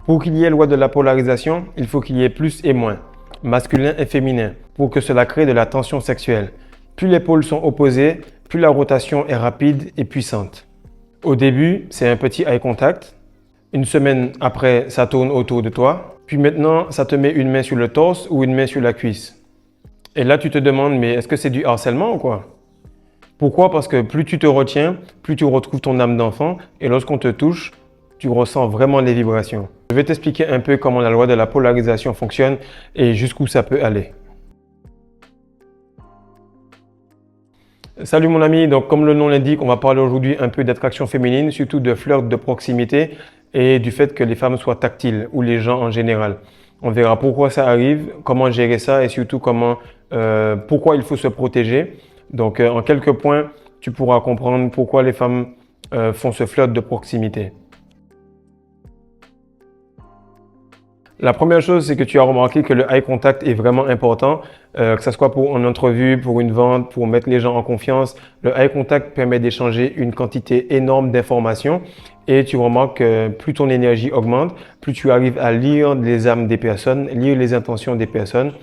Pour qu'il y ait loi de la polarisation, il faut qu'il y ait plus et moins, masculin et féminin, pour que cela crée de la tension sexuelle. Plus les pôles sont opposés, plus la rotation est rapide et puissante. Au début, c'est un petit eye contact. Une semaine après, ça tourne autour de toi. Puis maintenant, ça te met une main sur le torse ou une main sur la cuisse. Et là, tu te demandes, mais est-ce que c'est du harcèlement ou quoi? Pourquoi? Parce que plus tu te retiens, plus tu retrouves ton âme d'enfant. Et lorsqu'on te touche, tu ressens vraiment les vibrations. Je vais t'expliquer un peu comment la loi de la polarisation fonctionne et jusqu'où ça peut aller. Salut mon ami, donc comme le nom l'indique, on va parler aujourd'hui un peu d'attraction féminine, surtout de flirt de proximité et du fait que les femmes soient tactiles ou les gens en général. On verra pourquoi ça arrive, comment gérer ça et surtout pourquoi il faut se protéger. Donc en quelques points, tu pourras comprendre pourquoi les femmes font ce flirt de proximité. La première chose, c'est que tu as remarqué que le eye contact est vraiment important, que ce soit pour une entrevue, pour une vente, pour mettre les gens en confiance. Le eye contact permet d'échanger une quantité énorme d'informations et tu remarques que plus ton énergie augmente, plus tu arrives à lire les âmes des personnes, lire les intentions des personnes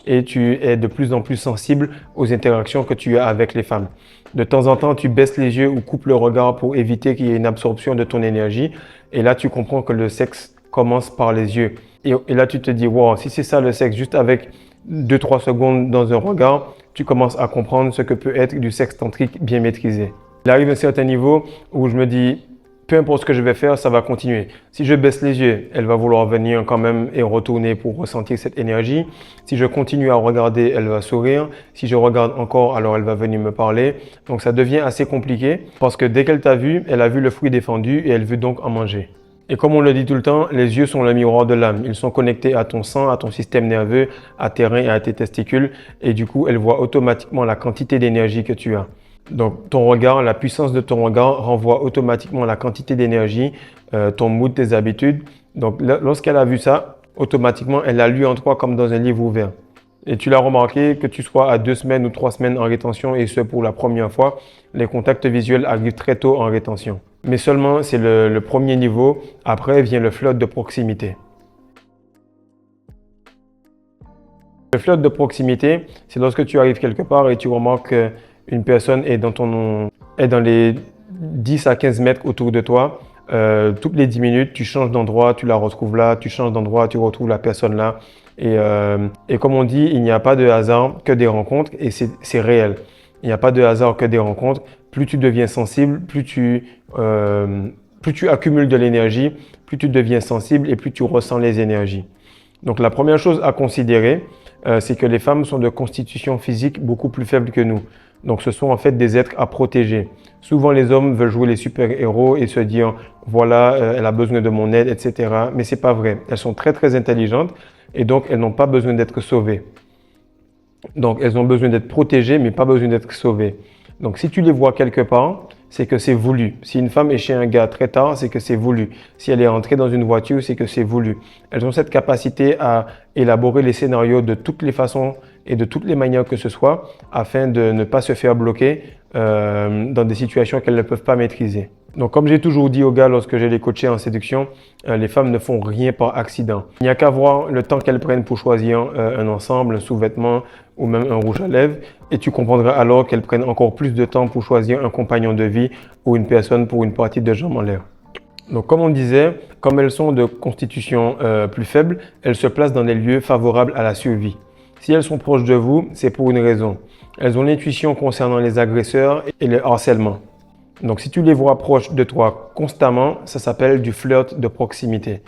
et tu es de plus en plus sensible aux interactions que tu as avec les femmes. De temps en temps, tu baisses les yeux ou coupes le regard pour éviter qu'il y ait une absorption de ton énergie et là, tu comprends que le sexe commence par les yeux. Et là, tu te dis, wow, si c'est ça le sexe, juste avec 2-3 secondes dans un regard, tu commences à comprendre ce que peut être du sexe tantrique bien maîtrisé. Il arrive à un certain niveau où je me dis, peu importe ce que je vais faire, ça va continuer. Si je baisse les yeux, elle va vouloir venir quand même et retourner pour ressentir cette énergie. Si je continue à regarder, elle va sourire. Si je regarde encore, alors elle va venir me parler. Donc ça devient assez compliqué parce que dès qu'elle t'a vu, elle a vu le fruit défendu et elle veut donc en manger. Et comme on le dit tout le temps, les yeux sont le miroir de l'âme. Ils sont connectés à ton sang, à ton système nerveux, à tes reins et à tes testicules. Et du coup, elle voit automatiquement la quantité d'énergie que tu as. Donc, ton regard, la puissance de ton regard renvoie automatiquement la quantité d'énergie, ton mood, tes habitudes. Donc, lorsqu'elle a vu ça, automatiquement, elle l'a lu en toi comme dans un livre ouvert. Et tu l'as remarqué, que tu sois à 2 semaines ou 3 semaines en rétention et ce pour la première fois, les contacts visuels arrivent très tôt en rétention. Mais seulement, c'est le premier niveau. Après vient le flirt de proximité. Le flirt de proximité, c'est lorsque tu arrives quelque part et tu remarques qu'une personne est dans les 10 à 15 mètres autour de toi. Toutes les 10 minutes, tu changes d'endroit, tu la retrouves là, tu changes d'endroit, tu retrouves la personne là. Et comme on dit, il n'y a pas de hasard que des rencontres et c'est réel. Il n'y a pas de hasard que des rencontres. Plus tu deviens sensible, plus tu accumules de l'énergie, plus tu deviens sensible et plus tu ressens les énergies. Donc la première chose à considérer, c'est que les femmes sont de constitution physique beaucoup plus faible que nous. Donc ce sont en fait des êtres à protéger. Souvent les hommes veulent jouer les super-héros et se dire voilà, elle a besoin de mon aide, etc. Mais c'est pas vrai. Elles sont très très intelligentes et donc elles n'ont pas besoin d'être sauvées. Donc elles ont besoin d'être protégées mais pas besoin d'être sauvées. Donc si tu les vois quelque part, c'est que c'est voulu. Si une femme est chez un gars très tard, c'est que c'est voulu. Si elle est entrée dans une voiture, c'est que c'est voulu. Elles ont cette capacité à élaborer les scénarios de toutes les façons et de toutes les manières que ce soit afin de ne pas se faire bloquer dans des situations qu'elles ne peuvent pas maîtriser. Donc comme j'ai toujours dit aux gars lorsque je les coachais en séduction, les femmes ne font rien par accident. Il n'y a qu'à voir le temps qu'elles prennent pour choisir un ensemble, un sous-vêtement ou même un rouge à lèvres et tu comprendras alors qu'elles prennent encore plus de temps pour choisir un compagnon de vie ou une personne pour une partie de jambes en l'air. Donc comme on disait, comme elles sont de constitution plus faible, elles se placent dans des lieux favorables à la survie. Si elles sont proches de vous, c'est pour une raison. Elles ont l'intuition concernant les agresseurs et le harcèlement. Donc si tu les vois proches de toi constamment, ça s'appelle du flirt de proximité.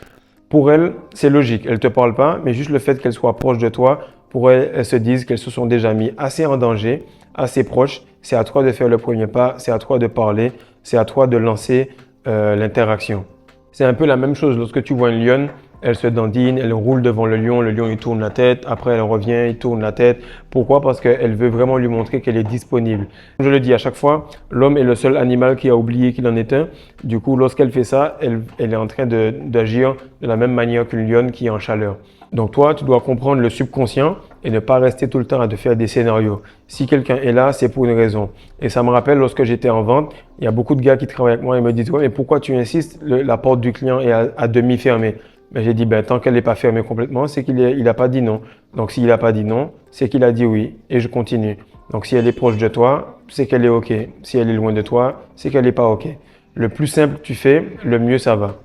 Pour elles, c'est logique, elles ne te parlent pas, mais juste le fait qu'elles soient proches de toi, pour elles, elles se disent qu'elles se sont déjà mis assez en danger, assez proches. C'est à toi de faire le premier pas, c'est à toi de parler, c'est à toi de lancer l'interaction. C'est un peu la même chose lorsque tu vois une lionne, elle se dandine, elle roule devant le lion il tourne la tête, après elle revient, il tourne la tête. Pourquoi? Parce qu'elle veut vraiment lui montrer qu'elle est disponible. Comme je le dis à chaque fois, l'homme est le seul animal qui a oublié qu'il en est un. Du coup, lorsqu'elle fait ça, elle est en train d'agir de la même manière qu'une lionne qui est en chaleur. Donc toi, tu dois comprendre le subconscient et ne pas rester tout le temps à te faire des scénarios. Si quelqu'un est là, c'est pour une raison. Et ça me rappelle lorsque j'étais en vente, il y a beaucoup de gars qui travaillent avec moi et me disent « Ouais, mais pourquoi tu insistes? La porte du client est à demi fermée. » Ben, j'ai dit, ben, tant qu'elle n'est pas fermée complètement, c'est qu'il n'a pas dit non. Donc, s'il n'a pas dit non, c'est qu'il a dit oui. Et je continue. Donc, si elle est proche de toi, c'est qu'elle est OK. Si elle est loin de toi, c'est qu'elle n'est pas OK. Le plus simple tu fais, le mieux ça va.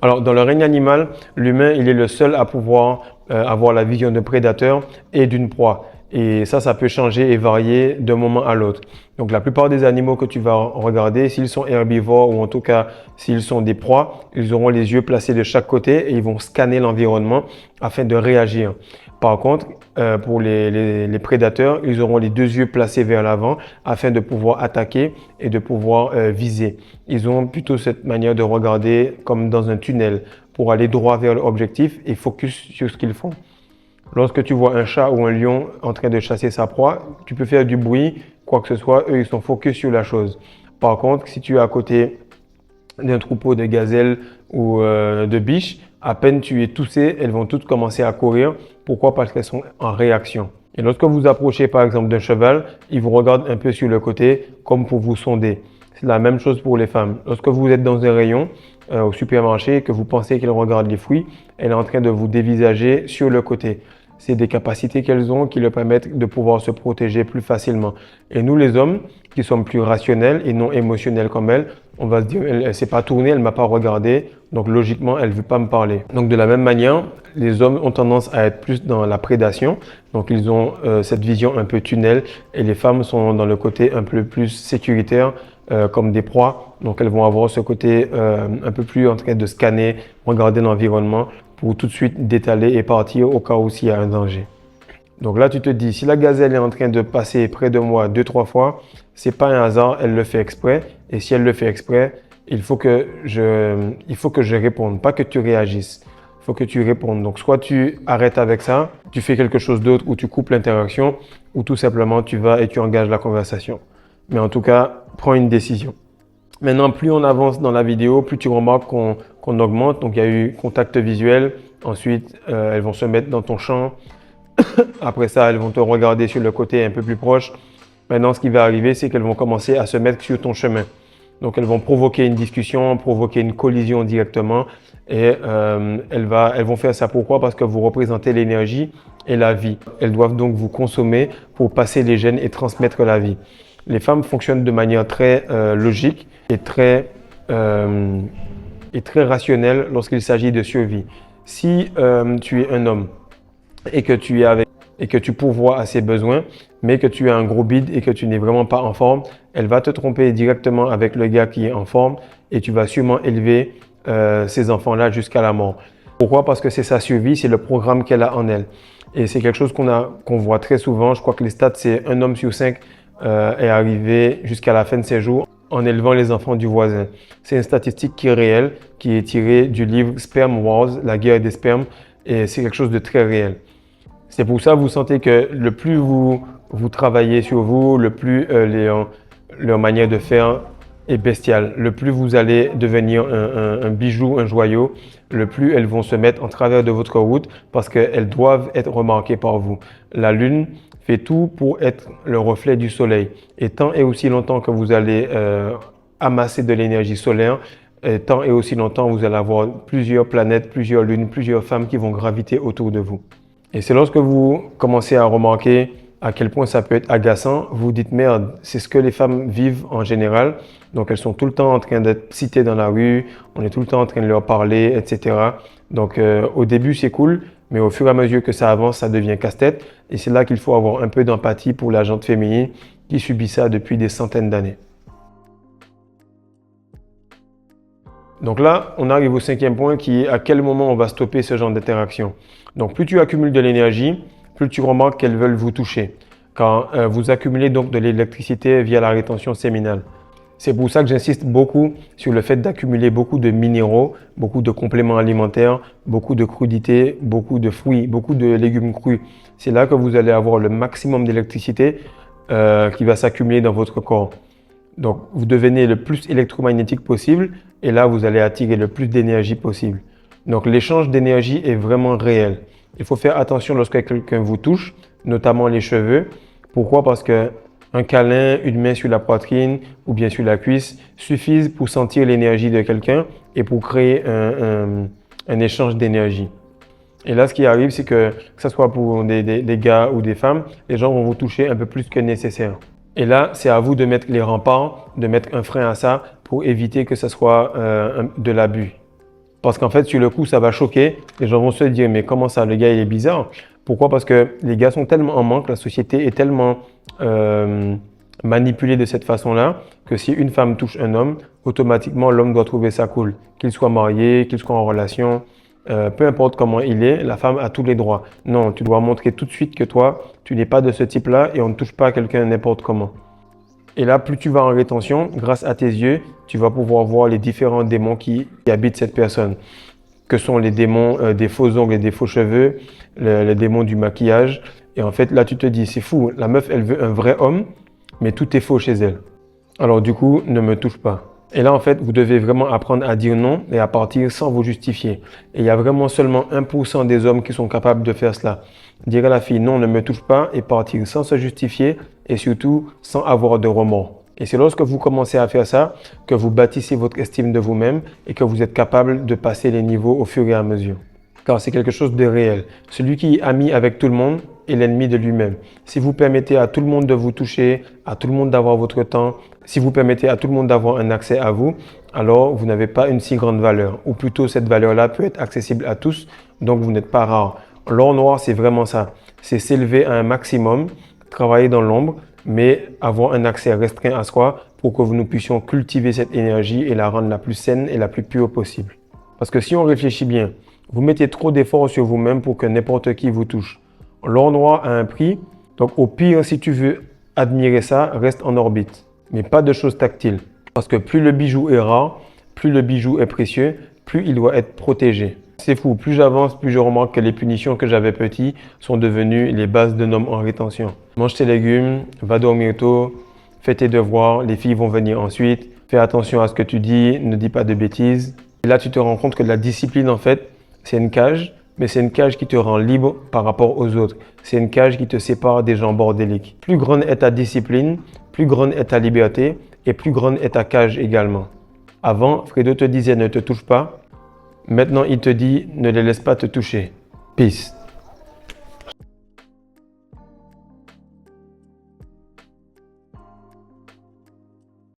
Alors, dans le règne animal, l'humain, il est le seul à pouvoir avoir la vision d'un prédateur et d'une proie. Et ça peut changer et varier d'un moment à l'autre. Donc, la plupart des animaux que tu vas regarder, s'ils sont herbivores ou en tout cas s'ils sont des proies, ils auront les yeux placés de chaque côté et ils vont scanner l'environnement afin de réagir. Par contre, pour les prédateurs, ils auront les deux yeux placés vers l'avant afin de pouvoir attaquer et de pouvoir viser. Ils ont plutôt cette manière de regarder comme dans un tunnel pour aller droit vers l'objectif et focus sur ce qu'ils font. Lorsque tu vois un chat ou un lion en train de chasser sa proie, tu peux faire du bruit, quoi que ce soit, eux ils sont focus sur la chose. Par contre, si tu es à côté d'un troupeau de gazelles ou de biches, à peine tu es toussé, elles vont toutes commencer à courir. Pourquoi? Parce qu'elles sont en réaction. Et lorsque vous approchez par exemple d'un cheval, ils vous regardent un peu sur le côté comme pour vous sonder. C'est la même chose pour les femmes. Lorsque vous êtes dans un rayon au supermarché et que vous pensez qu'elle regarde les fruits, elle est en train de vous dévisager sur le côté. C'est des capacités qu'elles ont qui leur permettent de pouvoir se protéger plus facilement. Et nous les hommes, qui sommes plus rationnels et non émotionnels comme elle, on va se dire, elle ne s'est pas tournée, elle ne m'a pas regardé, donc logiquement, elle ne veut pas me parler. Donc de la même manière, les hommes ont tendance à être plus dans la prédation, donc ils ont cette vision un peu tunnel, et les femmes sont dans le côté un peu plus sécuritaire, comme des proies, donc elles vont avoir ce côté un peu plus en train de scanner, regarder l'environnement, pour tout de suite détaler et partir au cas où s'il y a un danger. Donc là, tu te dis, si la gazelle est en train de passer près de moi 2-3 fois, c'est pas un hasard, elle le fait exprès. Et si elle le fait exprès, il faut que je réponde, pas que tu réagisses. Il faut que tu répondes. Donc soit tu arrêtes avec ça, tu fais quelque chose d'autre ou tu coupes l'interaction, ou tout simplement tu vas et tu engages la conversation. Mais en tout cas, prends une décision. Maintenant, plus on avance dans la vidéo, plus tu remarques qu'on augmente. Donc, il y a eu contact visuel. Ensuite, elles vont se mettre dans ton champ. Après ça, elles vont te regarder sur le côté un peu plus proche. Maintenant, ce qui va arriver, c'est qu'elles vont commencer à se mettre sur ton chemin. Donc, elles vont provoquer une discussion, provoquer une collision directement. Et elles vont faire ça pourquoi? Parce que vous représentez l'énergie et la vie. Elles doivent donc vous consommer pour passer les gènes et transmettre la vie. Les femmes fonctionnent de manière très logique et très rationnelle lorsqu'il s'agit de survie. Si tu es un homme et que tu pourvois à ses besoins, mais que tu as un gros bide et que tu n'es vraiment pas en forme, elle va te tromper directement avec le gars qui est en forme et tu vas sûrement élever ces enfants-là jusqu'à la mort. Pourquoi? Parce que c'est sa survie, c'est le programme qu'elle a en elle. Et c'est quelque chose qu'on voit très souvent. Je crois que les stats, c'est 1 homme sur 5 est arrivé jusqu'à la fin de ses jours en élevant les enfants du voisin. C'est une statistique qui est réelle, qui est tirée du livre Sperm Wars, la guerre des spermes, et c'est quelque chose de très réel. C'est pour ça que vous sentez que le plus vous travaillez sur vous, le plus leur manière de faire est bestiale, le plus vous allez devenir un bijou, un joyau, le plus elles vont se mettre en travers de votre route parce qu'elles doivent être remarquées par vous. La lune fait tout pour être le reflet du soleil. Et tant et aussi longtemps que vous allez amasser de l'énergie solaire, tant et aussi longtemps vous allez avoir plusieurs planètes, plusieurs lunes, plusieurs femmes qui vont graviter autour de vous. Et c'est lorsque vous commencez à remarquer à quel point ça peut être agaçant, vous dites merde, c'est ce que les femmes vivent en général. Donc elles sont tout le temps en train d'être citées dans la rue, on est tout le temps en train de leur parler, etc. Donc au début c'est cool, mais au fur et à mesure que ça avance, ça devient casse-tête. Et c'est là qu'il faut avoir un peu d'empathie pour la gente féminine qui subit ça depuis des centaines d'années. Donc là, on arrive au 5e point qui est à quel moment on va stopper ce genre d'interaction. Donc plus tu accumules de l'énergie, plus tu remarques qu'elles veulent vous toucher. Quand vous accumulez donc de l'électricité via la rétention séminale. C'est pour ça que j'insiste beaucoup sur le fait d'accumuler beaucoup de minéraux, beaucoup de compléments alimentaires, beaucoup de crudités, beaucoup de fruits, beaucoup de légumes crus. C'est là que vous allez avoir le maximum d'électricité qui va s'accumuler dans votre corps. Donc, vous devenez le plus électromagnétique possible et là, vous allez attirer le plus d'énergie possible. Donc, l'échange d'énergie est vraiment réel. Il faut faire attention lorsque quelqu'un vous touche, notamment les cheveux. Pourquoi? Parce qu'un Un câlin, une main sur la poitrine ou bien sur la cuisse suffisent pour sentir l'énergie de quelqu'un et pour créer un échange d'énergie. Et là, ce qui arrive, c'est que ce soit pour des gars ou des femmes, les gens vont vous toucher un peu plus que nécessaire. Et là, c'est à vous de mettre les remparts, de mettre un frein à ça pour éviter que ce soit de l'abus. Parce qu'en fait, sur le coup, ça va choquer. Les gens vont se dire, mais comment ça, le gars, il est bizarre. Pourquoi? Parce que les gars sont tellement en manque, la société est tellement manipulée de cette façon-là, que si une femme touche un homme, automatiquement, l'homme doit trouver ça cool. Qu'il soit marié, qu'il soit en relation, peu importe comment il est, la femme a tous les droits. Non, tu dois montrer tout de suite que toi, tu n'es pas de ce type-là et on ne touche pas quelqu'un n'importe comment. Et là, plus tu vas en rétention, grâce à tes yeux, tu vas pouvoir voir les différents démons qui habitent cette personne. Que sont les démons des faux ongles et des faux cheveux, les démons du maquillage. Et en fait, là, tu te dis, c'est fou, la meuf, elle veut un vrai homme, mais tout est faux chez elle. Alors du coup, ne me touche pas. Et là, en fait, vous devez vraiment apprendre à dire non et à partir sans vous justifier. Et il y a vraiment seulement 1% des hommes qui sont capables de faire cela. Dire à la fille non, ne me touche pas et partir sans se justifier et surtout sans avoir de remords. Et c'est lorsque vous commencez à faire ça que vous bâtissez votre estime de vous-même et que vous êtes capable de passer les niveaux au fur et à mesure. Car c'est quelque chose de réel. Celui qui est ami avec tout le monde est l'ennemi de lui-même. Si vous permettez à tout le monde de vous toucher, à tout le monde d'avoir votre temps, si vous permettez à tout le monde d'avoir un accès à vous, alors vous n'avez pas une si grande valeur. Ou plutôt, cette valeur-là peut être accessible à tous, donc vous n'êtes pas rare. L'or noir, c'est vraiment ça. C'est s'élever à un maximum, travailler dans l'ombre, mais avoir un accès restreint à soi pour que nous puissions cultiver cette énergie et la rendre la plus saine et la plus pure possible. Parce que si on réfléchit bien, vous mettez trop d'efforts sur vous-même pour que n'importe qui vous touche. L'or noir a un prix, donc au pire, si tu veux admirer ça, reste en orbite. Mais pas de choses tactiles. Parce que plus le bijou est rare, plus le bijou est précieux, plus il doit être protégé. C'est fou, plus j'avance, plus je remarque que les punitions que j'avais petit sont devenues les bases d'un homme en rétention. Mange tes légumes, va dormir tôt, fais tes devoirs, les filles vont venir ensuite, fais attention à ce que tu dis, ne dis pas de bêtises. Et là, tu te rends compte que la discipline, en fait, c'est une cage, mais c'est une cage qui te rend libre par rapport aux autres. C'est une cage qui te sépare des gens bordéliques. Plus grande est ta discipline, plus grande est ta liberté et plus grande est ta cage également. Avant, Fredo te disait ne te touche pas. Maintenant, il te dit ne les laisse pas te toucher. Peace.